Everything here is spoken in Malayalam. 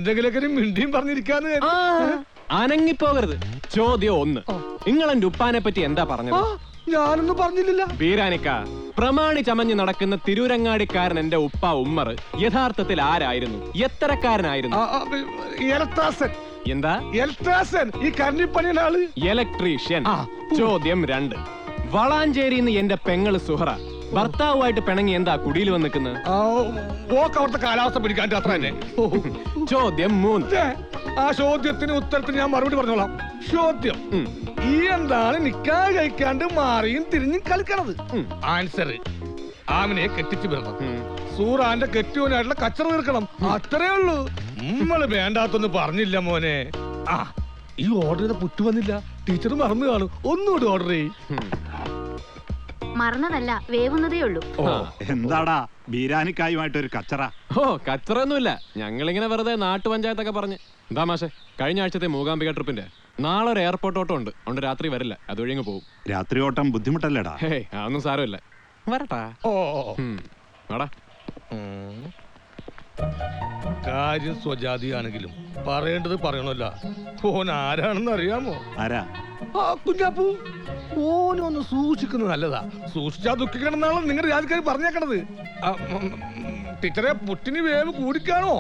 എന്തെങ്കിലൊക്കെ മിണ്ടിയും പറഞ്ഞിരിക്കാന്ന് അനങ്ങിപ്പോകരുത്. ചോദ്യം 1. നിങ്ങളെന്റെ ഉപ്പാനെ പറ്റി എന്താ പറഞ്ഞത്? ഞാനൊന്നും പറഞ്ഞില്ല. വീരാനിക്ക, പ്രമാണി ചമഞ്ഞ് നടക്കുന്ന തിരൂരങ്ങാടിക്കാരൻ എന്റെ ഉപ്പ ഉമ്മർ യഥാർത്ഥത്തിൽ ആരായിരുന്നു? എത്രക്കാരനായിരുന്നു? എന്താ? ഈ കരണിപ്പണിയുടെ ആള് ഇലക്ട്രീഷ്യൻ. ചോദ്യം 2. വളാഞ്ചേരിന്ന് എന്റെ പെങ്ങള് സുഹറ ഭർത്താവുമായിട്ട് പിണങ്ങി എന്താ കുടിയിൽ വന്ന് നിൽക്കുന്നത്? അവിടുത്തെ കാലാവസ്ഥ പിടിക്കാൻ അത്ര തന്നെ. ചോദ്യം 3. ആ ചോദ്യത്തിന് ഉത്തരത്തിന് ഞാൻ മറുപടി പറഞ്ഞോളാം. ചോദ്യം: ഈ എന്താണ് നിക്കാഹ് കഴിക്കാണ്ട് മാറിയും തിരിഞ്ഞും കളിക്കണത്? ആൻസർ: ആമിനെ കെട്ടിച്ചു വിടണം. സൂറാന്റെ കെട്ടിയോനായിട്ടുള്ള കച്ചറ തീർക്കണം. അത്രേ ഉള്ളൂ. നമ്മള് വേണ്ടാത്തൊന്നും പറഞ്ഞില്ല മോനെ. ഈ ഓർഡർ ചെയ്ത പുറ്റു വന്നില്ല. ടീച്ചർ മറന്നു കാണും. ഒന്നുകൂടി ഓർഡർ ചെയ്യും. മറന്നതല്ല, വേവുന്നതേ ഉള്ളൂ. എന്താടാ ബീരാനിക്കായുമായിട്ടൊരു കച്ചറ? കച്ചറൊന്നുമില്ല. ഞങ്ങളിങ്ങനെ വെറുതെ നാട്ടുപഞ്ചായത്തൊക്കെ പറഞ്ഞ്. എന്താ മാഷെ, കഴിഞ്ഞ ആഴ്ചത്തെ മൂകാംബിക ട്രിപ്പിന്റെ നാളെ ഒരു എയർപോർട്ട് ഓട്ടം ഉണ്ട്. അതുകൊണ്ട് രാത്രി വരില്ല, അതൊഴിഞ്ഞു പോകും. രാത്രി ഓട്ടം ബുദ്ധിമുട്ടല്ലേടാ? അതൊന്നും സാരമില്ല, വരട്ടാ. കാര്യം സ്വജാതിയാണെങ്കിലും പറയേണ്ടത് പറയണല്ല. ഓൻ ആരാണെന്ന് അറിയാമോ? ആരാ? കുഞ്ഞാപ്പൂ. ഓനൊന്ന് സൂക്ഷിക്കുന്നത് നല്ലതാ. സൂക്ഷിച്ചാ ദുഃഖിക്കണമെന്നാണ് നിങ്ങളുടെ ജാതിക്കാർ പറഞ്ഞേക്കണത്. ടീച്ചറെ, പുട്ടിന് വേവ് കൂടിക്കാണോ?